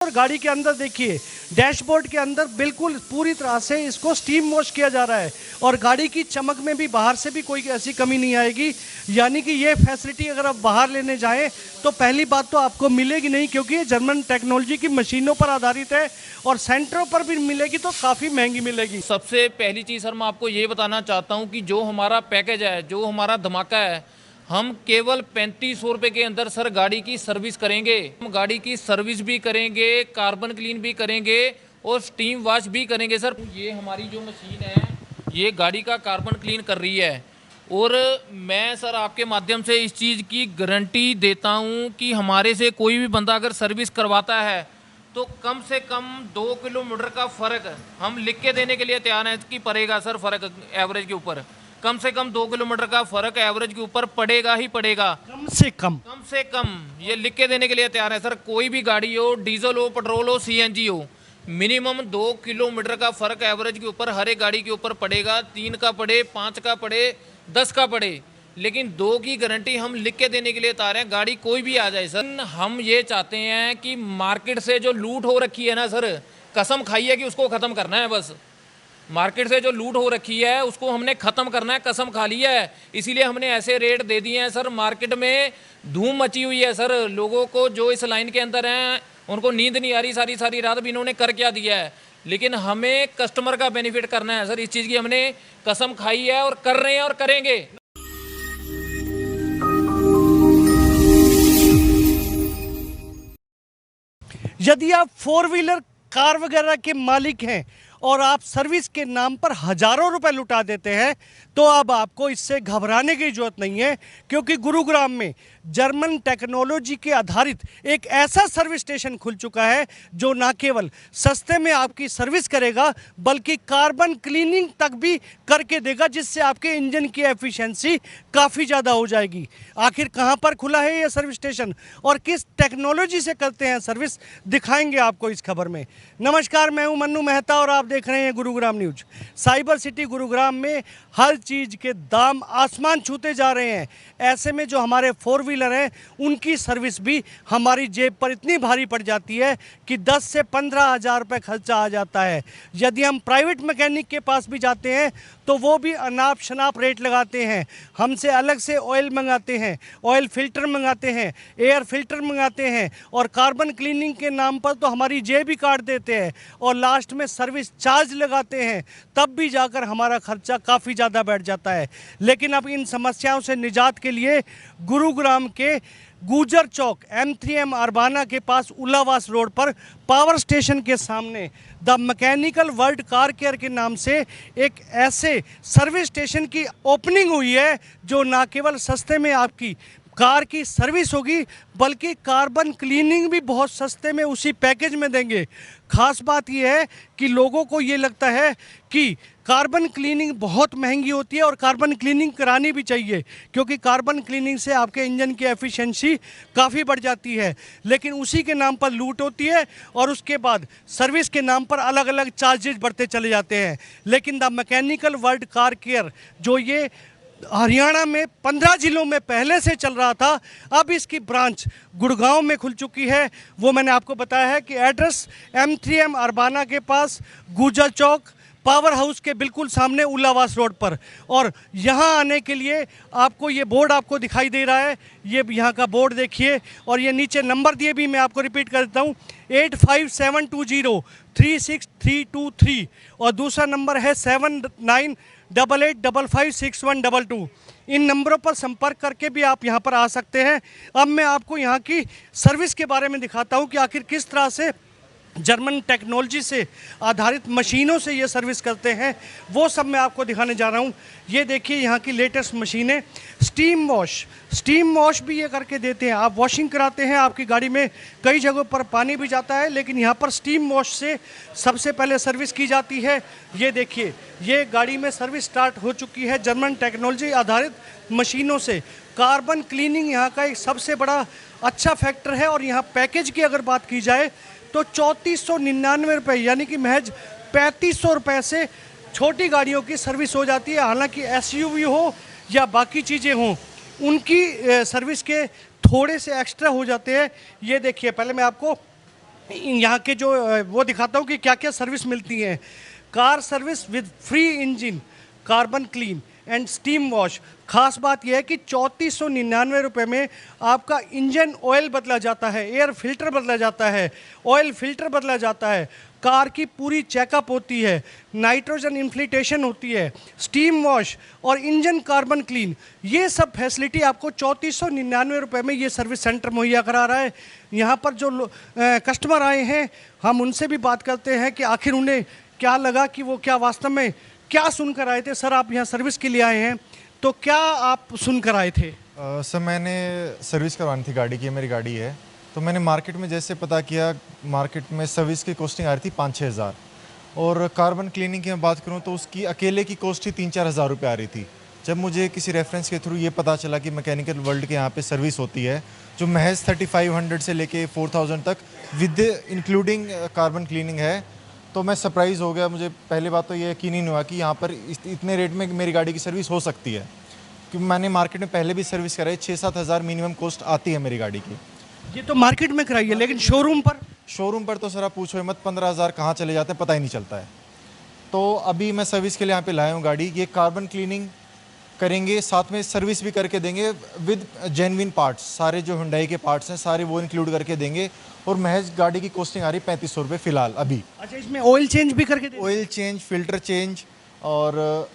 और गाड़ी के अंदर देखिए डैशबोर्ड के अंदर बिल्कुल पूरी तरह से इसको स्टीम वॉश किया जा रहा है और गाड़ी की चमक में भी बाहर से भी कोई ऐसी कमी नहीं आएगी। यानी कि ये फैसिलिटी अगर आप बाहर लेने जाएं तो पहली बात तो आपको मिलेगी नहीं, क्योंकि ये जर्मन टेक्नोलॉजी की मशीनों पर आधारित है और सेंटरों पर भी मिलेगी तो काफ़ी महंगी मिलेगी। सबसे पहली चीज़ सर मैं आपको ये बताना चाहता हूँ कि जो हमारा पैकेज है, जो हमारा धमाका है, हम केवल 3500 रुपये के अंदर सर गाड़ी की सर्विस करेंगे। हम गाड़ी की सर्विस भी करेंगे, कार्बन क्लीन भी करेंगे और स्टीम वॉश भी करेंगे सर। ये हमारी जो मशीन है ये गाड़ी का कार्बन क्लीन कर रही है और मैं सर आपके माध्यम से इस चीज़ की गारंटी देता हूँ कि हमारे से कोई भी बंदा अगर सर्विस करवाता है तो कम से कम 2 किलोमीटर का फ़र्क हम लिख के देने के लिए तैयार हैं कि पड़ेगा सर। फ़र्क एवरेज के ऊपर कम से कम 2 किलोमीटर का फ़र्क एवरेज के ऊपर पड़ेगा ही पड़ेगा। कम से कम ये लिख के देने के लिए तैयार है सर। कोई भी गाड़ी हो, डीजल हो, पेट्रोल हो, सीएनजी हो, मिनिमम 2 किलोमीटर का फ़र्क एवरेज के ऊपर हर एक गाड़ी के ऊपर पड़ेगा। 3 का पड़े, 5 का पड़े, 10 का पड़े, लेकिन 2 की गारंटी हम लिख के देने के लिए तैयार हैं, गाड़ी कोई भी आ जाए सर। हम ये चाहते हैं कि मार्केट से जो लूट हो रखी है ना सर, कसम खाई है कि उसको ख़त्म करना है बस। मार्केट से जो लूट हो रखी है उसको हमने ख़त्म करना है, कसम खा ली है। इसीलिए हमने ऐसे रेट दे दिए हैं सर। मार्केट में धूम मची हुई है सर। लोगों को जो इस लाइन के अंदर हैं उनको नींद नहीं आ रही, सारी सारी रात भी इन्होंने कर क्या दिया है, लेकिन हमें कस्टमर का बेनिफिट करना है सर। इस चीज़ की हमने कसम खाई है और कर रहे हैं और करेंगे। यदि आप 4 व्हीलर कार वगैरह के मालिक हैं और आप सर्विस के नाम पर हजारों रुपए लुटा देते हैं तो अब आपको इससे घबराने की जरूरत नहीं है, क्योंकि गुरुग्राम में जर्मन टेक्नोलॉजी के आधारित एक ऐसा सर्विस स्टेशन खुल चुका है जो न केवल सस्ते में आपकी सर्विस करेगा बल्कि कार्बन क्लीनिंग तक भी करके देगा, जिससे आपके इंजन की एफिशिएंसी काफ़ी ज़्यादा हो जाएगी। आखिर कहाँ पर खुला है ये सर्विस स्टेशन और किस टेक्नोलॉजी से करते हैं सर्विस, दिखाएंगे आपको इस खबर में। नमस्कार, मैं हूं मन्नू मेहता और आप देख रहे हैं Gurugram news. Cyber city Gurugram में हर चीज़ के दाम आसमान छूते जा रहे हैं। ऐसे में जो हमारे 4 व्हीलर हैं उनकी सर्विस भी हमारी जेब पर इतनी भारी पड़ जाती है कि 10 से 15 हज़ार रुपये खर्चा आ जाता है। यदि हम प्राइवेट मैकेनिक के पास भी जाते हैं तो वो भी अनाप शनाप रेट लगाते हैं। हमसे अलग से ऑयल मंगाते हैं, ऑयल फिल्टर मंगाते हैं, एयर फिल्टर मंगाते हैं और कार्बन क्लीनिंग के नाम पर तो हमारी जेब ही काट देते हैं और लास्ट में सर्विस चार्ज लगाते हैं। तब भी जाकर हमारा खर्चा काफ़ी ज़्यादा बैठ जाता है। लेकिन अब इन समस्याओं से निजात के लिए गुरुग्राम के गुजर चौक M3M अरबाना के पास उल्लावास रोड पर पावर स्टेशन के सामने the mechanical world car care के नाम से एक ऐसे सर्विस स्टेशन की ओपनिंग हुई है जो न केवल सस्ते में आपकी कार की सर्विस होगी बल्कि कार्बन क्लीनिंग भी बहुत सस्ते में उसी पैकेज में देंगे। खास बात यह है कि लोगों को ये लगता है कि कार्बन क्लीनिंग बहुत महंगी होती है और कार्बन क्लीनिंग करानी भी चाहिए, क्योंकि कार्बन क्लीनिंग से आपके इंजन की एफिशिएंसी काफ़ी बढ़ जाती है। लेकिन उसी के नाम पर लूट होती है और उसके बाद सर्विस के नाम पर अलग अलग चार्जेज बढ़ते चले जाते हैं। लेकिन the mechanical world car care जो ये हरियाणा में 15 जिलों में पहले से चल रहा था, अब इसकी ब्रांच गुड़गांव में खुल चुकी है। वो मैंने आपको बताया है कि एड्रेस M3M अरबाना के पास गुजर चौक पावर हाउस के बिल्कुल सामने उल्लावास रोड पर। और यहाँ आने के लिए आपको ये बोर्ड आपको दिखाई दे रहा है, ये यहाँ का बोर्ड देखिए और ये नीचे नंबर दिए भी मैं आपको रिपीट कर देता हूँ 8572036323 और दूसरा नंबर है 7988556122। इन नंबरों पर संपर्क करके भी आप यहाँ पर आ सकते हैं। अब मैं आपको यहाँ की सर्विस के बारे में दिखाता हूँ कि आखिर किस तरह से जर्मन टेक्नोलॉजी से आधारित मशीनों से ये सर्विस करते हैं, वो सब मैं आपको दिखाने जा रहा हूँ। ये देखिए यहाँ की लेटेस्ट मशीनें, स्टीम वॉश भी ये करके देते हैं। आप वॉशिंग कराते हैं, आपकी गाड़ी में कई जगहों पर पानी भी जाता है, लेकिन यहाँ पर स्टीम वॉश से सबसे पहले सर्विस की जाती है। ये देखिए, ये गाड़ी में सर्विस स्टार्ट हो चुकी है जर्मन टेक्नोलॉजी आधारित मशीनों से। कार्बन क्लीनिंग यहाँ का एक सबसे बड़ा अच्छा फैक्टर है और यहाँ पैकेज की अगर बात की जाए तो 3499 रुपये यानी कि महज 3500 रुपये से छोटी गाड़ियों की सर्विस हो जाती है। हालांकि SUV हो या बाकी चीज़ें हों, उनकी सर्विस के थोड़े से एक्स्ट्रा हो जाते हैं। ये देखिए, पहले मैं आपको यहाँ के जो वो दिखाता हूँ कि क्या क्या सर्विस मिलती है। Car service with free engine, carbon clean and steam wash. खास बात यह है कि 3499 रुपये में आपका इंजन ऑयल बदला जाता है, एयर फिल्टर बदला जाता है, ऑयल फिल्टर बदला जाता है, कार की पूरी चेकअप होती है, नाइट्रोजन इन्फ्लिटेशन होती है, स्टीम वॉश और इंजन कार्बन क्लीन। ये सब फैसिलिटी आपको 3499 रुपये में ये सर्विस सेंटर मुहैया करा रहा है। यहाँ पर जो कस्टमर आए हैं, हम उनसे भी बात करते हैं कि आखिर उन्हें क्या लगा, कि वो क्या वास्तव में क्या सुनकर आए थे। सर, आप यहाँ सर्विस के लिए आए हैं, तो क्या आप सुनकर आए थे? सर, मैंने सर्विस करवानी थी गाड़ी की, मेरी गाड़ी है। तो मैंने मार्केट में जैसे पता किया, मार्केट में सर्विस की कॉस्टिंग आ रही थी 5-6 हज़ार, और कार्बन क्लीनिंग की मैं बात करूं तो उसकी अकेले की कॉस्ट ही 3-4 हज़ार रुपये आ रही थी। जब मुझे किसी रेफरेंस के थ्रू ये पता चला कि मैकेनिकल वर्ल्ड के यहाँ पे सर्विस होती है जो महज 3500 से लेके 4000 तक विद इंक्लूडिंग कार्बन क्लीनिंग है, तो मैं सरप्राइज़ हो गया। मुझे पहली बात तो ये यकीन ही नहीं हुआ कि यहाँ पर इतने रेट में मेरी गाड़ी की सर्विस हो सकती है, क्योंकि मैंने मार्केट में पहले भी सर्विस कराई। 6-7 हज़ार मिनिमम कॉस्ट आती है मेरी गाड़ी की। ये तो मार्केट में कराई है, लेकिन शोरूम पर तो सर आप पूछो मत, 15 हज़ार कहाँ चले जाते हैं पता ही नहीं चलता है। तो अभी मैं सर्विस के लिए यहाँ पे लाया हूँ गाड़ी। ये कार्बन क्लीनिंग करेंगे, साथ में सर्विस भी करके देंगे विद जेन्युइन पार्ट्स। सारे जो हुंडई के पार्ट्स हैं सारे वो इंक्लूड करके देंगे, और महज गाड़ी की कॉस्टिंग आ रही 3500 रुपये फ़िलहाल अभी। अच्छा, इसमें ऑयल चेंज भी करके देंगे? ऑयल चेंज, फिल्टर चेंज और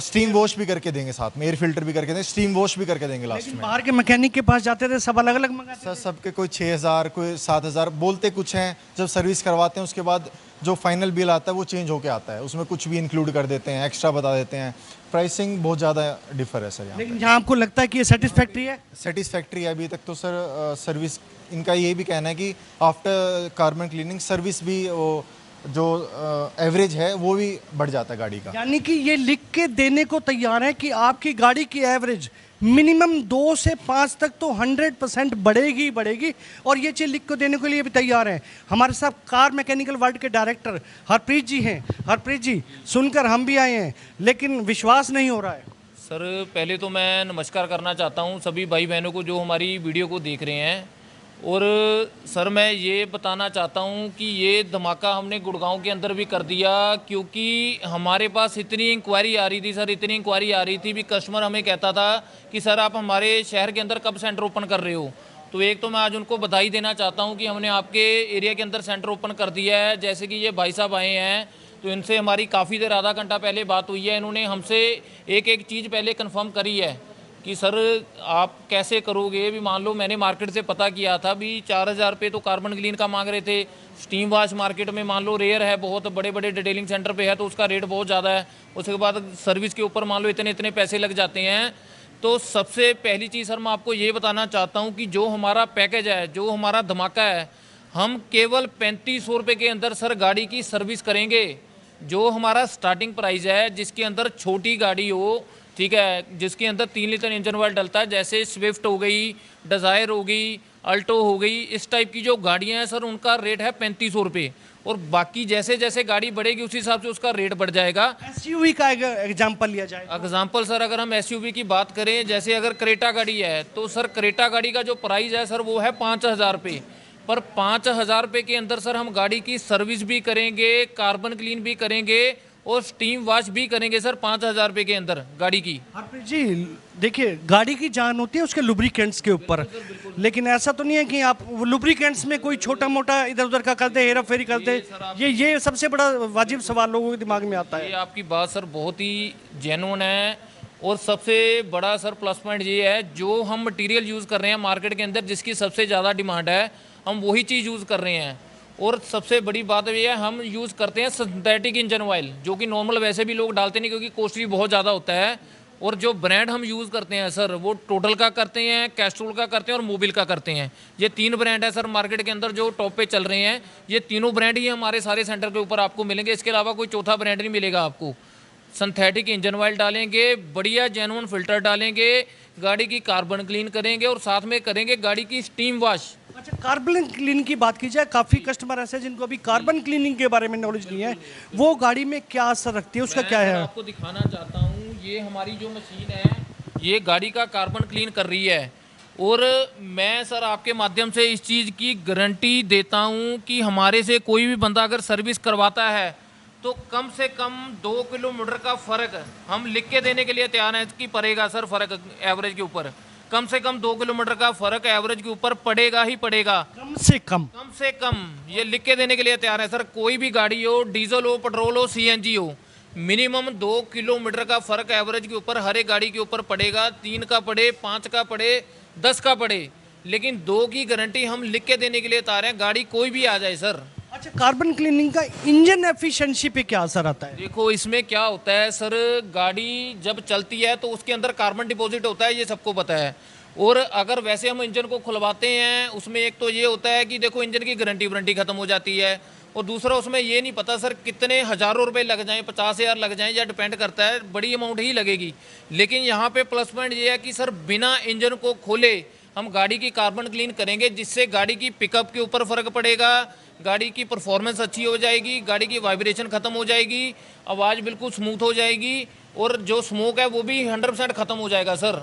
स्टीम वॉश भी करके देंगे, साथ में एयर फिल्टर भी करके देंगे, स्टीम वॉश भी करके देंगे लास्ट में। बाहर के मैकेनिक के पास जाते थे, सब अलग अलग मंगाते सर सबके कोई 6000 कोई 7000 बोलते कुछ हैं। जब सर्विस करवाते हैं उसके बाद जो फाइनल बिल आता है वो चेंज होके आता है, उसमें कुछ भी इंक्लूड कर देते हैं, एक्स्ट्रा बता देते हैं। प्राइसिंग बहुत ज़्यादा डिफर है सर यहाँ। लेकिन जहाँ आपको लगता है कि ये सेटिस्फैक्ट्री है? सेटिस्फैक्ट्री है अभी तक तो सर। सर्विस इनका ये भी कहना है कि आफ्टर कार्बन क्लीनिंग सर्विस भी वो जो एवरेज है वो भी बढ़ जाता है गाड़ी का। यानी कि ये लिख के देने को तैयार है कि आपकी गाड़ी की एवरेज मिनिमम 2 से 5 तक तो 100% बढ़ेगी ही बढ़ेगी, और ये चीज़ लिख को देने के लिए भी तैयार हैं। हमारे साथ कार मैकेनिकल वर्ल्ड के डायरेक्टर हरप्रीत जी हैं। हरप्रीत जी, सुनकर हम भी आए हैं, लेकिन विश्वास नहीं हो रहा है। सर, पहले तो मैं नमस्कार करना चाहता हूं सभी भाई बहनों को जो हमारी वीडियो को देख रहे हैं। और सर, मैं ये बताना चाहता हूं कि ये धमाका हमने गुड़गांव के अंदर भी कर दिया, क्योंकि हमारे पास इतनी इंक्वायरी आ रही थी सर, इतनी इंक्वायरी आ रही थी भी। कस्टमर हमें कहता था कि सर आप हमारे शहर के अंदर कब सेंटर ओपन कर रहे हो। तो एक तो मैं आज उनको बधाई देना चाहता हूँ कि हमने आपके एरिया के अंदर सेंटर ओपन कर दिया है। जैसे कि ये भाई साहब आए हैं, तो इनसे हमारी काफ़ी देर, आधा घंटा पहले बात हुई है। इन्होंने हमसे एक एक चीज़ पहले कंफर्म करी है कि सर आप कैसे करोगे। भी मान लो मैंने मार्केट से पता किया था भी 4000 रुपये तो कार्बन क्लीन का मांग रहे थे। स्टीम वॉश मार्केट में मान लो रेयर है, बहुत बड़े बड़े डिटेलिंग सेंटर पे है तो उसका रेट बहुत ज़्यादा है। उसके बाद सर्विस के ऊपर मान लो इतने इतने पैसे लग जाते हैं। तो सबसे पहली चीज़ सर मैं आपको ये बताना चाहता हूँ कि जो हमारा पैकेज है, जो हमारा धमाका है, हम केवल 3500 रुपये के अंदर सर गाड़ी की सर्विस करेंगे। जो हमारा स्टार्टिंग प्राइस है, जिसके अंदर छोटी गाड़ी हो, ठीक है, जिसके अंदर 3 लीटर इंजन ऑयल डलता है, जैसे स्विफ्ट हो गई, डिज़ायर हो गई, अल्टो हो गई, इस टाइप की जो गाड़ियां हैं सर उनका रेट है 3500 रुपये। और बाकी जैसे जैसे गाड़ी बढ़ेगी उसी हिसाब से उसका रेट बढ़ जाएगा। एसयूवी का एग्जांपल लिया जाए, एग्जाम्पल सर अगर हम एसयूवी की बात करें, जैसे अगर क्रेटा गाड़ी है तो सर क्रेटा गाड़ी का जो प्राइस है सर वो है 5000 रुपये। पर 5000 रुपये के अंदर सर हम गाड़ी की सर्विस भी करेंगे, कार्बन क्लीन भी करेंगे और स्टीम वॉश भी करेंगे सर 5000 रुपये के अंदर गाड़ी की। हरप्रीत जी, देखिए गाड़ी की जान होती है उसके लुब्रिकेंट्स के ऊपर, लेकिन ऐसा तो नहीं है कि आप लुब्रिकेंट्स में कोई छोटा मोटा इधर उधर का कर दे, हेरा फेरी कर दे। ये सबसे बड़ा वाजिब सवाल लोगों के दिमाग में आता है। ये आपकी बात सर बहुत ही जेन्युइन है। और सबसे बड़ा सर प्लस पॉइंट ये है, जो हम मटेरियल यूज़ कर रहे हैं मार्केट के अंदर जिसकी सबसे ज़्यादा डिमांड है, हम वही चीज़ यूज़ कर रहे हैं। और सबसे बड़ी बात ये है, हम यूज़ करते हैं सिंथेटिक इंजन ऑयल, जो कि नॉर्मल वैसे भी लोग डालते नहीं क्योंकि कॉस्ट भी बहुत ज़्यादा होता है। और जो ब्रांड हम यूज़ करते हैं सर वो टोटल का करते हैं, कैस्ट्रोल का करते हैं और मोबिल का करते हैं। ये 3 ब्रांड है सर मार्केट के अंदर जो टॉप पे चल रहे हैं। ये तीनों ब्रांड ही हमारे सारे सेंटर के ऊपर आपको मिलेंगे, इसके अलावा कोई चौथा ब्रांड नहीं मिलेगा आपको। सिंथेटिक इंजन ऑयल डालेंगे, बढ़िया जेन्युइन फिल्टर डालेंगे, गाड़ी की कार्बन क्लीन करेंगे और साथ में करेंगे गाड़ी की स्टीम वॉश। अच्छा, कार्बन क्लीन की बात की जाए, काफ़ी कस्टमर ऐसे हैं जिनको अभी कार्बन क्लीनिंग के बारे में नॉलेज नहीं है, वो गाड़ी में क्या असर रखती है, उसका क्या है? आपको दिखाना चाहता हूँ, ये हमारी जो मशीन है ये गाड़ी का कार्बन क्लीन कर रही है। और मैं सर आपके माध्यम से इस चीज़ की गारंटी देता हूँ कि हमारे से कोई भी बंदा अगर सर्विस करवाता है तो कम से कम 2 किलोमीटर का फ़र्क हम लिख के देने के लिए तैयार हैं कि पड़ेगा सर, फ़र्क एवरेज के ऊपर कम से कम 2 किलोमीटर का फ़र्क एवरेज के ऊपर पड़ेगा ही पड़ेगा। कम से कम। कम से कम ये लिख के देने के लिए तैयार है सर। कोई भी गाड़ी हो, डीजल हो, पेट्रोल हो, सीएनजी हो, मिनिमम 2 किलोमीटर का फ़र्क एवरेज के ऊपर हर एक गाड़ी के ऊपर पड़ेगा। 3 का पड़े, 5 का पड़े, 10 का पड़े, लेकिन 2 की गारंटी हम लिख के देने के लिए तैयार हैं, गाड़ी कोई भी आ जाए सर। अच्छा, कार्बन क्लीनिंग का इंजन एफिशिएंसी पे क्या असर आता है? देखो इसमें क्या होता है सर, गाड़ी जब चलती है तो उसके अंदर कार्बन डिपॉजिट होता है, ये सबको पता है। और अगर वैसे हम इंजन को खुलवाते हैं उसमें एक तो ये होता है कि देखो इंजन की गारंटी खत्म हो जाती है, और दूसरा उसमें ये नहीं पता सर कितने हज़ारों रुपए लग जाएं, 50,000 लग जाएं, या डिपेंड करता है, बड़ी अमाउंट ही लगेगी। लेकिन यहाँ पे प्लस पॉइंट ये है कि सर बिना इंजन को खोले हम गाड़ी की कार्बन क्लीन करेंगे, जिससे गाड़ी की पिकअप के ऊपर फ़र्क पड़ेगा, गाड़ी की परफॉर्मेंस अच्छी हो जाएगी, गाड़ी की वाइब्रेशन ख़त्म हो जाएगी, आवाज़ बिल्कुल स्मूथ हो जाएगी, और जो स्मोक है वो भी 100% ख़त्म हो जाएगा सर।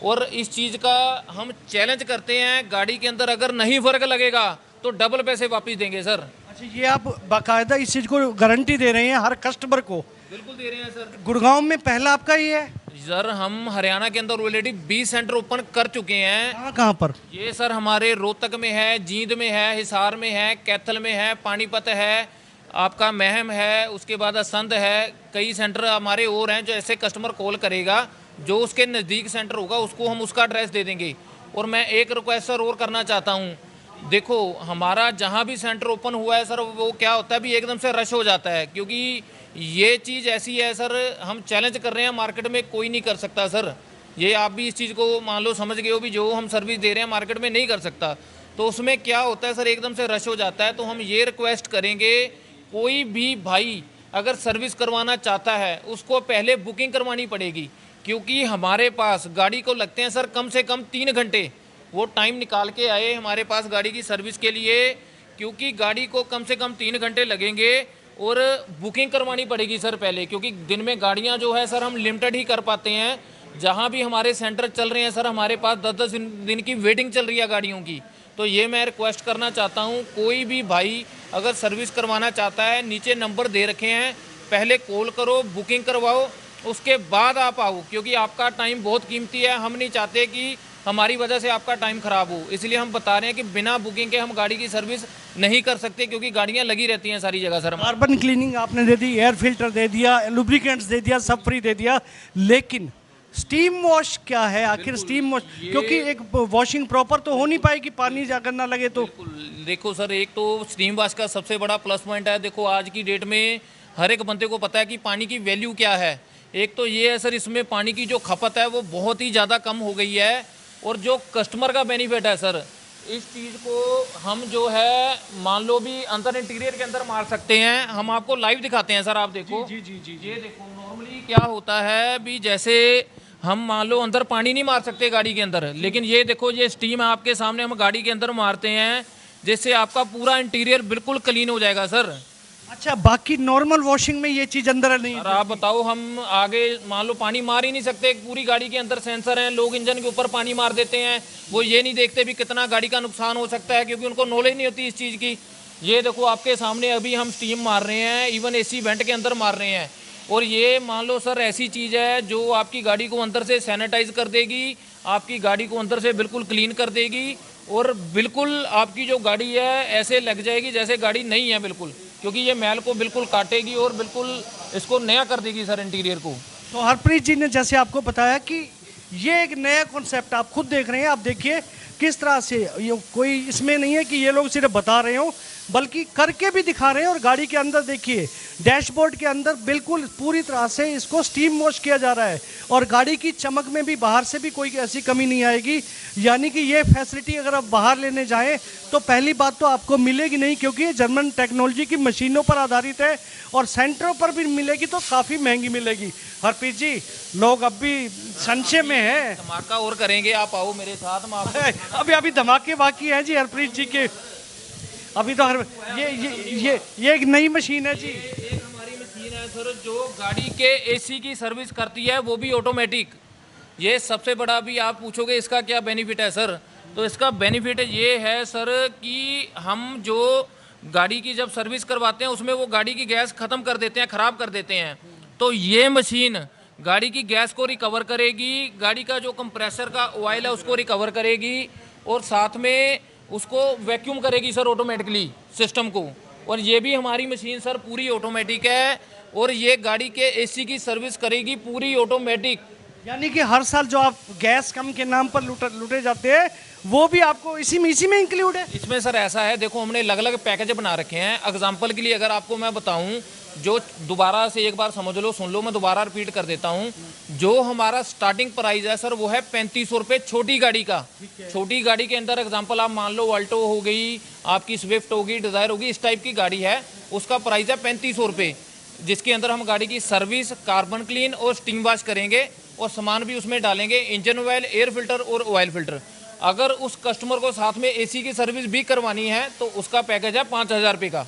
और इस चीज़ का हम चैलेंज करते हैं, गाड़ी के अंदर अगर नहीं फ़र्क लगेगा तो डबल पैसे वापस देंगे सर। अच्छा, ये आप बाकायदा इस चीज़ को गारंटी दे रहे हैं हर कस्टमर को? बिल्कुल दे रहे हैं सर। गुड़गांव में पहला आपका ये है? सर हम हरियाणा के अंदर ऑलरेडी 20 सेंटर ओपन कर चुके हैं। कहाँ कहाँ पर? ये सर हमारे रोहतक में है, जींद में है, हिसार में है, कैथल में है, पानीपत है, आपका महम है, उसके बाद असंध है, कई सेंटर हमारे और हैं। जो ऐसे कस्टमर कॉल करेगा, जो उसके नज़दीक सेंटर होगा उसको हम उसका एड्रेस दे देंगे। और मैं एक रिक्वेस्ट सर और करना चाहता हूँ, देखो हमारा जहाँ भी सेंटर ओपन हुआ है सर, वो क्या होता है भी एकदम से रश हो जाता है, क्योंकि ये चीज़ ऐसी है सर, हम चैलेंज कर रहे हैं, मार्केट में कोई नहीं कर सकता सर। ये आप भी इस चीज़ को मान लो समझ गए हो भी, जो हम सर्विस दे रहे हैं मार्केट में नहीं कर सकता। तो उसमें क्या होता है सर, एकदम से रश हो जाता है। तो हम ये रिक्वेस्ट करेंगे, कोई भी भाई अगर सर्विस करवाना चाहता है उसको पहले बुकिंग करवानी पड़ेगी, क्योंकि हमारे पास गाड़ी को लगते हैं सर कम से कम 3 घंटे। वो टाइम निकाल के आए हमारे पास गाड़ी की सर्विस के लिए, क्योंकि गाड़ी को कम से कम 3 घंटे लगेंगे, और बुकिंग करवानी पड़ेगी सर पहले, क्योंकि दिन में गाड़ियां जो है सर हम लिमिटेड ही कर पाते हैं। जहां भी हमारे सेंटर चल रहे हैं सर, हमारे पास 10-10 दिन की वेटिंग चल रही है गाड़ियों की। तो ये मैं रिक्वेस्ट करना चाहता हूँ, कोई भी भाई अगर सर्विस करवाना चाहता है, नीचे नंबर दे रखे हैं, पहले कॉल करो, बुकिंग करवाओ, उसके बाद आप आओ, क्योंकि आपका टाइम बहुत कीमती है। हम नहीं चाहते कि हमारी वजह से आपका टाइम ख़राब हो, इसलिए हम बता रहे हैं कि बिना बुकिंग के हम गाड़ी की सर्विस नहीं कर सकते, क्योंकि गाड़ियां लगी रहती हैं सारी जगह सर। कार्बन क्लीनिंग आपने दे दी, एयर फिल्टर दे दिया, लुब्रिकेंट्स दे दिया, सब फ्री दे दिया, लेकिन स्टीम वॉश क्या है आखिर? स्टीम वॉश, क्योंकि एक वॉशिंग प्रॉपर तो हो नहीं पाएगी, पानी अगर ना लगे तो। देखो सर, एक तो स्टीम वॉश का सबसे बड़ा प्लस पॉइंट है, देखो आज की डेट में हर एक बंदे को पता है कि पानी की वैल्यू क्या है। एक तो ये है सर, इसमें पानी की जो खपत है वो बहुत ही ज़्यादा कम हो गई है, और जो कस्टमर का बेनिफिट है सर, इस चीज़ को हम जो है मान लो भी अंदर इंटीरियर के अंदर मार सकते हैं। हम आपको लाइव दिखाते हैं सर, आप देखो। जी जी जी, ये देखो, नॉर्मली क्या होता है भी, जैसे हम मान लो अंदर पानी नहीं मार सकते गाड़ी के अंदर, लेकिन ये देखो, ये स्टीम है आपके सामने, हम गाड़ी के अंदर मारते हैं, जिससे आपका पूरा इंटीरियर बिल्कुल क्लीन हो जाएगा सर। अच्छा, बाकी नॉर्मल वॉशिंग में ये चीज़ अंदर नहीं? सर आप बताओ, हम आगे मान लो पानी मार ही नहीं सकते, पूरी गाड़ी के अंदर सेंसर हैं, लोग इंजन के ऊपर पानी मार देते हैं, वो ये नहीं देखते भी कितना गाड़ी का नुकसान हो सकता है, क्योंकि उनको नॉलेज नहीं होती इस चीज़ की। ये देखो आपके सामने अभी हम स्टीम मार रहे हैं, इवन एसी वेंट के अंदर मार रहे हैं, और ये मान लो सर ऐसी चीज़ है जो आपकी गाड़ी को अंदर से सैनिटाइज कर देगी, आपकी गाड़ी को अंदर से बिल्कुल क्लीन कर देगी, और बिल्कुल आपकी जो गाड़ी है ऐसे लग जाएगी जैसे गाड़ी नहीं है बिल्कुल, क्योंकि ये मैल को बिल्कुल काटेगी और बिल्कुल इसको नया कर देगी सर इंटीरियर को। तो हरप्रीत जी ने जैसे आपको बताया कि ये एक नया कॉन्सेप्ट आप खुद देख रहे हैं, आप देखिए किस तरह से, ये कोई इसमें नहीं है कि ये लोग सिर्फ बता रहे हो, बल्कि करके भी दिखा रहे हैं। और गाड़ी के अंदर देखिए, डैशबोर्ड के अंदर बिल्कुल पूरी तरह से इसको स्टीम वॉश किया जा रहा है, और गाड़ी की चमक में भी बाहर से भी कोई ऐसी कमी नहीं आएगी। यानी कि ये फैसिलिटी अगर आप बाहर लेने जाएं तो पहली बात तो आपको मिलेगी नहीं, क्योंकि ये जर्मन टेक्नोलॉजी की मशीनों पर आधारित है, और सेंटरों पर भी मिलेगी तो काफ़ी महंगी मिलेगी। हरप्रीत जी, लोग अब भी संशय में है। धमाका और करेंगे, आप आओ मेरे साथ में। आप अभी बाकी बाकी हैं जी हरप्रीत जी के, अभी तो ये एक नई मशीन है जी। एक हमारी मशीन है सर, जो गाड़ी के एसी की सर्विस करती है, वो भी ऑटोमेटिक। ये सबसे बड़ा भी आप पूछोगे इसका क्या बेनिफिट है सर, तो इसका बेनिफिट ये है सर कि हम जो गाड़ी की जब सर्विस करवाते हैं उसमें वो गाड़ी की गैस ख़त्म कर देते हैं, ख़राब कर देते हैं, तो ये मशीन गाड़ी की गैस को रिकवर करेगी, गाड़ी का जो कंप्रेसर का ऑयल है उसको रिकवर करेगी और साथ में उसको वैक्यूम करेगी सर ऑटोमेटिकली सिस्टम को। और ये भी हमारी मशीन सर पूरी ऑटोमेटिक है और ये गाड़ी के एसी की सर्विस करेगी पूरी ऑटोमेटिक। यानी कि हर साल जो आप गैस कम के नाम पर लूटे जाते हैं वो भी आपको इसी में इंक्लूड है? इसमें सर ऐसा है, देखो हमने अलग अलग पैकेज बना रखे हैं। एग्जांपल के लिए अगर आपको मैं बताऊं, जो दोबारा से एक बार समझ लो, सुन लो, मैं दोबारा रिपीट कर देता हूं। जो हमारा स्टार्टिंग प्राइस है सर वो है 3500 रुपये छोटी गाड़ी का। छोटी गाड़ी के अंदर एग्जांपल आप मान लो अल्टो हो गई, आपकी स्विफ्ट होगी, डिज़ायर होगी, इस टाइप की गाड़ी है, उसका प्राइस है 3500 रुपये, जिसके अंदर हम गाड़ी की सर्विस, कार्बन क्लीन और स्टीम वॉश करेंगे और सामान भी उसमें डालेंगे, इंजन ऑयल, एयर फिल्टर और ऑयल फिल्टर। अगर उस कस्टमर को साथ में एसी की सर्विस भी करवानी है तो उसका पैकेज है 5000 रुपये का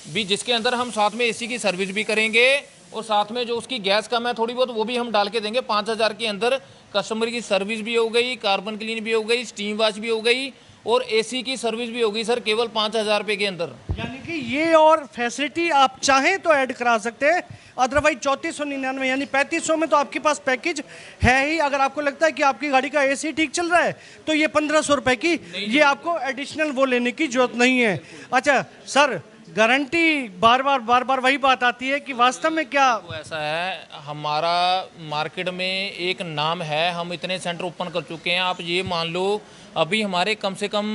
भी, जिसके अंदर हम साथ में एसी की सर्विस भी करेंगे और साथ में जो उसकी गैस कम है थोड़ी बहुत वो भी हम डाल के देंगे। 5000 के अंदर कस्टमर की सर्विस भी हो गई, कार्बन क्लीन भी हो गई, स्टीम वॉश भी हो गई और एसी की सर्विस भी होगी सर, केवल 5000 रुपये के अंदर। यानी कि ये और फैसिलिटी आप चाहें तो ऐड करा सकते हैं, अदरवाइज 3499 यानी 3500 में तो आपके पास पैकेज है ही। अगर आपको लगता है कि आपकी गाड़ी का एसी ठीक चल रहा है तो ये 1500 रुपये की ये आपको एडिशनल वो लेने की जरूरत नहीं है। अच्छा सर, गारंटी बार बार वही बात आती है कि वास्तव में क्या तो ऐसा है, हमारा मार्केट में एक नाम है, हम इतने सेंटर ओपन कर चुके हैं। आप ये मान लो अभी हमारे कम से कम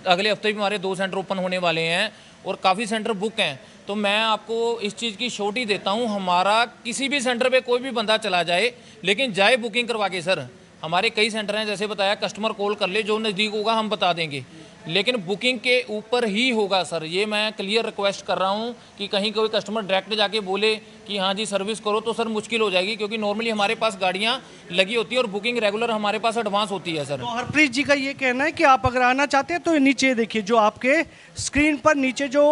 अगले हफ्ते भी हमारे 2 सेंटर ओपन होने वाले हैं और काफ़ी सेंटर बुक हैं। तो मैं आपको इस चीज़ की श्योरिटी देता हूँ, हमारा किसी भी सेंटर पे कोई भी बंदा चला जाए लेकिन जाए बुकिंग करवा के सर। हमारे कई सेंटर हैं, जैसे बताया, कस्टमर कॉल कर ले, जो नज़दीक होगा हम बता देंगे, लेकिन बुकिंग के ऊपर ही होगा सर। ये मैं क्लियर रिक्वेस्ट कर रहा हूँ कि कहीं कोई कस्टमर डायरेक्ट जाके बोले कि हाँ जी सर्विस करो तो सर मुश्किल हो जाएगी, क्योंकि नॉर्मली हमारे पास गाड़ियाँ लगी होती है और बुकिंग रेगुलर हमारे पास एडवांस होती है सर। तो हरप्रीत जी का ये कहना है कि आप अगर आना चाहते हैं तो नीचे देखिए, जो आपके स्क्रीन पर नीचे जो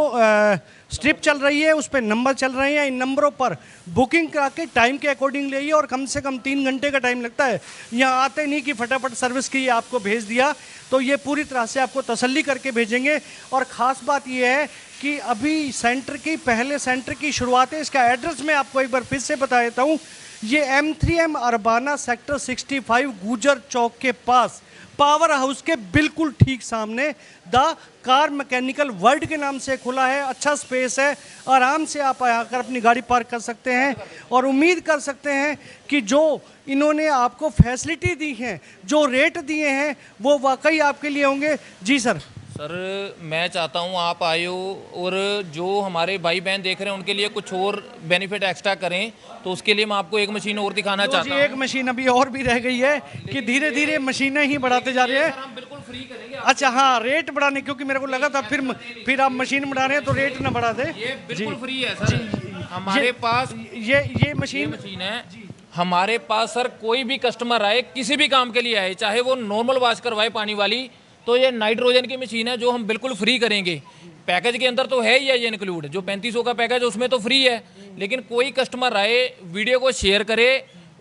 स्ट्रिप चल रही है उस पर नंबर चल रहे हैं, इन नंबरों पर बुकिंग करा के टाइम के अकॉर्डिंग ले और कम से कम 3 घंटे का टाइम लगता है। यहाँ आते नहीं कि फटाफट सर्विस की आपको भेज दिया, तो ये पूरी तरह से आपको तसल्ली करके भेजेंगे। और ख़ास बात ये है कि अभी सेंटर की पहले सेंटर की शुरुआत है। इसका एड्रेस मैं आपको एक बार फिर से बता देता हूँ, ये M3M अरबाना सेक्टर 65 गुजर चौक के पास पावर हाउस के बिल्कुल ठीक सामने द कार मैकेनिकल वर्ल्ड के नाम से खुला है। अच्छा स्पेस है, आराम से आप आकर अपनी गाड़ी पार्क कर सकते हैं और उम्मीद कर सकते हैं कि जो इन्होंने आपको फैसिलिटी दी है, जो रेट दिए हैं, वो वाकई आपके लिए होंगे। जी सर। सर मैं चाहता हूँ आप आयो और जो हमारे भाई बहन देख रहे हैं उनके लिए कुछ और बेनिफिट एक्स्ट्रा करें, तो उसके लिए मैं आपको एक मशीन और दिखाना चाहता हूँ। एक मशीन अभी और भी रह गई है कि धीरे धीरे मशीनें ही बढ़ाते जा रहे हैं। हम बिल्कुल फ्री करेंगे। अच्छा हाँ, रेट बढ़ाने, क्योंकि मेरे को लगा था फिर आप मशीन बढ़ा रहे हैं तो रेट ना बढ़ा दे। ये बिल्कुल फ्री है सर। हमारे पास ये मशीन है। हमारे पास सर कोई भी कस्टमर आए, किसी भी काम के लिए आए, चाहे वो नॉर्मल वॉश करवाए पानी वाली, तो ये नाइट्रोजन की मशीन है जो हम बिल्कुल फ्री करेंगे। पैकेज के अंदर तो है ही है ये इंक्लूड, जो 3500 का पैकेज है उसमें तो फ्री है, लेकिन कोई कस्टमर आए, वीडियो को शेयर करे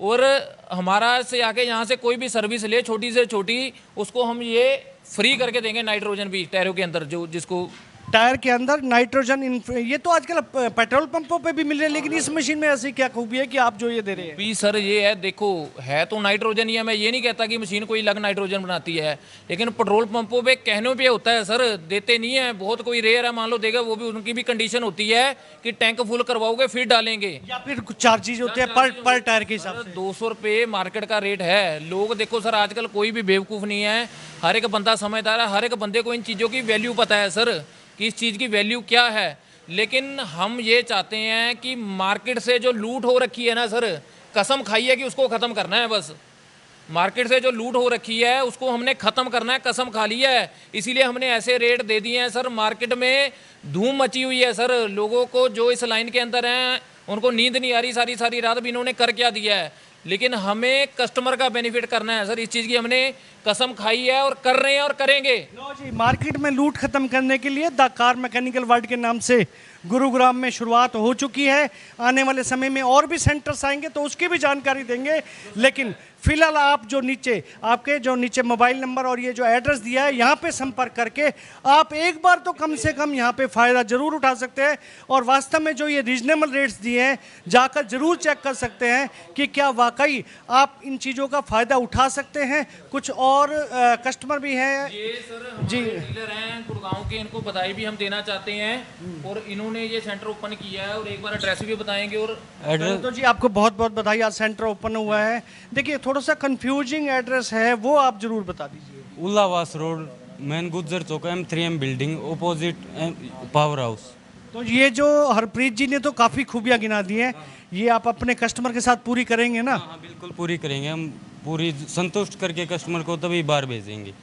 और हमारा से आके यहाँ से कोई भी सर्विस ले, छोटी से छोटी, उसको हम ये फ्री करके देंगे। नाइट्रोजन भी टायरों के अंदर, जो जिसको टायर के अंदर नाइट्रोजन, ये तो आजकल पेट्रोल पंपों पे भी मिल रहे हैं, लेकिन इस मशीन में ऐसी क्या खूबी है कि आप जो ये दे रहे हैं? भी सर ये है, देखो है तो नाइट्रोजन ही है, मैं ये नहीं कहता कि मशीन कोई अलग नाइट्रोजन बनाती है, लेकिन पेट्रोल पंपों पे कहने पे होता है सर, देते नहीं है। बहुत कोई रेयर है मान लो देगा, वो भी उनकी भी कंडीशन होती है कि टैंक फुल करवाओगे फिर डालेंगे, या फिर कुछ चार्जेज होते हैं पर टायर के हिसाब से। 200 रुपये मार्केट का रेट है। लोग देखो सर, आजकल कोई भी बेवकूफ़ नहीं है, हर एक बंदा समझदार है, हर एक बंदे को इन चीज़ों की वैल्यू पता है सर कि इस चीज़ की वैल्यू क्या है। लेकिन हम ये चाहते हैं कि मार्केट से जो लूट हो रखी है ना सर, कसम खाई है कि उसको ख़त्म करना है बस। मार्केट से जो लूट हो रखी है उसको हमने ख़त्म करना है, कसम खा ली है। इसीलिए हमने ऐसे रेट दे दिए हैं सर। मार्केट में धूम मची हुई है सर, लोगों को जो इस लाइन के अंदर हैं उनको नींद नहीं आ रही, सारी सारी रात भी इन्होंने कर क्या दिया है, लेकिन हमें कस्टमर का बेनिफिट करना है सर। इस चीज़ की हमने कसम खाई है और कर रहे हैं और करेंगे। लो जी, मार्केट में लूट खत्म करने के लिए द कार मैकेनिकल वर्ल्ड के नाम से गुरुग्राम में शुरुआत हो चुकी है। आने वाले समय में और भी सेंटर्स आएंगे तो उसकी भी जानकारी देंगे, लेकिन फिलहाल आप जो नीचे आपके जो नीचे मोबाइल नंबर और ये जो एड्रेस दिया है यहाँ पे संपर्क करके आप एक बार तो कम से कम यहाँ पे फ़ायदा ज़रूर उठा सकते हैं। और वास्तव में जो ये रीजनेबल रेट्स दिए हैं जाकर ज़रूर चेक कर सकते हैं कि क्या वाकई आप इन चीज़ों का फ़ायदा उठा सकते हैं। कुछ और कस्टमर भी हैं ये सर हमारे डीलर हैं गुड़गांव के, इनको बधाई भी हम देना चाहते हैं और इन्होंने ये सेंटर ओपन किया है और एक बार एड्रेस भी बताएंगे। और तो जी आपको बहुत बहुत बधाई, आज सेंटर ओपन हुआ है। देखिए थोड़ा सा कंफ्यूजिंग एड्रेस है, वो आप जरूर बता दीजिए। उल्लावास रोड, मेन गुज्जर चौक, M3M building, opposite power house. तो ये जो हरप्रीत जी ने तो काफ़ी खूबियाँ गिना दी हैं, ये आप अपने कस्टमर के साथ पूरी करेंगे ना? हाँ बिल्कुल पूरी करेंगे हम, पूरी संतुष्ट करके कस्टमर को तभी बार भेजेंगे।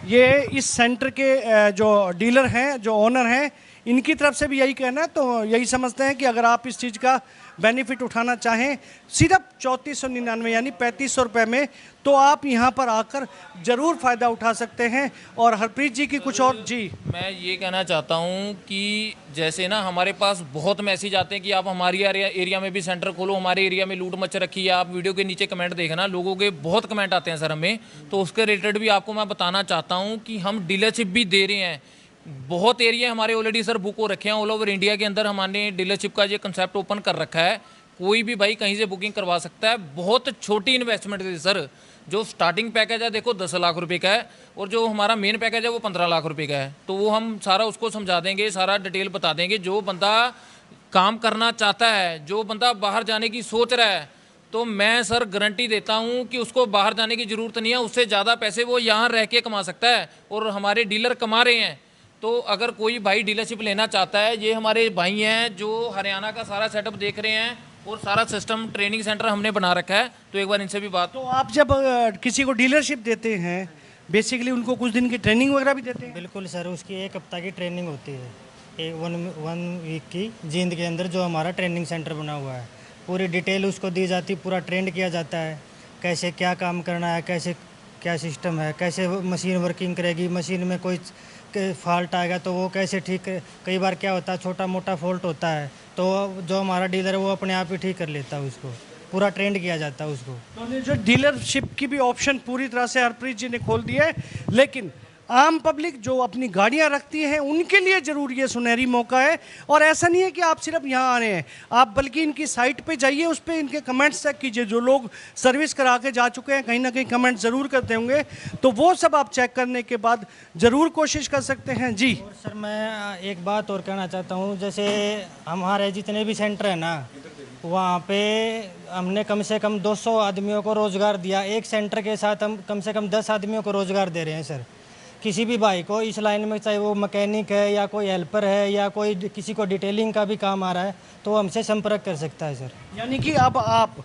ये इस सेंटर के जो डीलर हैं, जो ओनर हैं, इनकी तरफ से भी यही कहना है। तो यही समझते हैं कि अगर आप इस चीज़ का बेनिफिट उठाना चाहें सिर्फ 3499 यानी 3500 रुपये में, तो आप यहाँ पर आकर ज़रूर फ़ायदा उठा सकते हैं। और हरप्रीत जी की कुछ और जी मैं ये कहना चाहता हूँ कि जैसे ना हमारे पास बहुत मैसेज आते हैं कि आप हमारी एरिया में भी सेंटर खोलो, हमारे एरिया में लूट मच रखी है। आप वीडियो के नीचे कमेंट देखना, लोगों के बहुत कमेंट आते हैं सर हमें, तो उसके रिलेटेड भी आपको मैं बताना चाहता हूँ कि हम डीलरशिप भी दे रहे हैं। बहुत एरिया हमारे ऑलरेडी सर बुक हो रखे हैं, ऑल ओवर इंडिया के अंदर हमने डीलरशिप का ये कंसेप्ट ओपन कर रखा है। कोई भी भाई कहीं से बुकिंग करवा सकता है, बहुत छोटी इन्वेस्टमेंट है सर। जो स्टार्टिंग पैकेज है देखो 10 लाख रुपए का है और जो हमारा मेन पैकेज है वो 15 लाख रुपए का है। तो वो हम सारा उसको समझा देंगे, सारा डिटेल बता देंगे। जो बंदा काम करना चाहता है, जो बंदा बाहर जाने की सोच रहा है, तो मैं सर गारंटी देता हूँ कि उसको बाहर जाने की ज़रूरत नहीं है। उससे ज़्यादा पैसे वो यहाँ रह के कमा सकता है और हमारे डीलर कमा रहे हैं। तो अगर कोई भाई डीलरशिप लेना चाहता है, ये हमारे भाई हैं जो हरियाणा का सारा सेटअप देख रहे हैं और सारा सिस्टम ट्रेनिंग सेंटर हमने बना रखा है, तो एक बार इनसे भी बात। तो आप जब किसी को डीलरशिप देते हैं बेसिकली उनको कुछ दिन की ट्रेनिंग वगैरह भी देते हैं? बिल्कुल सर, उसकी 1 हफ्ता की ट्रेनिंग होती है, एक वन वीक की जींद के अंदर जो हमारा ट्रेनिंग सेंटर बना हुआ है। पूरी डिटेल उसको दी जाती, पूरा ट्रेंड किया जाता है, कैसे क्या काम करना है, कैसे क्या सिस्टम है, कैसे मशीन वर्किंग करेगी, मशीन में कोई फॉल्ट आएगा तो वो कैसे ठीक। कई बार क्या होता है छोटा मोटा फॉल्ट होता है तो जो हमारा डीलर है वो अपने आप ही ठीक कर लेता है, उसको पूरा ट्रेंड किया जाता है उसको। तो जो डीलरशिप की भी ऑप्शन पूरी तरह से हरप्रीत जी ने खोल दिया है, लेकिन आम पब्लिक जो अपनी गाड़ियां रखती हैं उनके लिए ज़रूर ये सुनहरी मौका है। और ऐसा नहीं है कि आप सिर्फ यहाँ आ रहे हैं, आप बल्कि इनकी साइट पे जाइए, उस पर इनके कमेंट्स चेक कीजिए। जो लोग सर्विस करा के जा चुके हैं कहीं ना कहीं कमेंट ज़रूर करते होंगे, तो वो सब आप चेक करने के बाद ज़रूर कोशिश कर सकते हैं। जी और सर मैं एक बात और कहना चाहता हूँ, जैसे हमारे जितने भी सेंटर हैं ना, वहाँ पे हमने कम से कम 200 आदमियों को रोज़गार दिया। एक सेंटर के साथ हम कम से कम 10 आदमियों को रोज़गार दे रहे हैं सर। किसी भी भाई को इस लाइन में, चाहे वो मैकेनिक है या कोई हेल्पर है या कोई किसी को डिटेलिंग का भी काम आ रहा है, तो वो हमसे संपर्क कर सकता है सर। यानी कि अब आप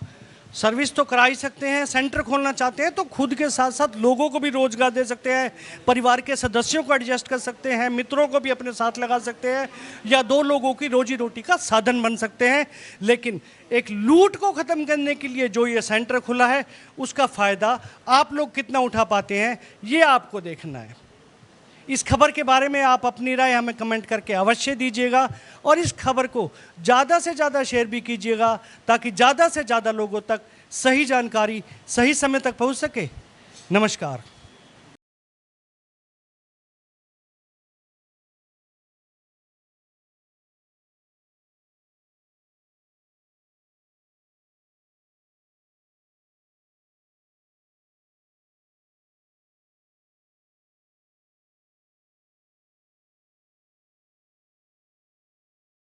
सर्विस तो करा ही सकते हैं, सेंटर खोलना चाहते हैं तो खुद के साथ साथ लोगों को भी रोजगार दे सकते हैं, परिवार के सदस्यों को एडजस्ट कर सकते हैं, मित्रों को भी अपने साथ लगा सकते हैं, या 2 लोगों की रोजी रोटी का साधन बन सकते हैं। लेकिन एक लूट को ख़त्म करने के लिए जो ये सेंटर खुला है उसका फ़ायदा आप लोग कितना उठा पाते हैं ये आपको देखना है। इस खबर के बारे में आप अपनी राय हमें कमेंट करके अवश्य दीजिएगा और इस खबर को ज़्यादा से ज़्यादा शेयर भी कीजिएगा ताकि ज़्यादा से ज़्यादा लोगों तक सही जानकारी सही समय तक पहुंच सके। नमस्कार।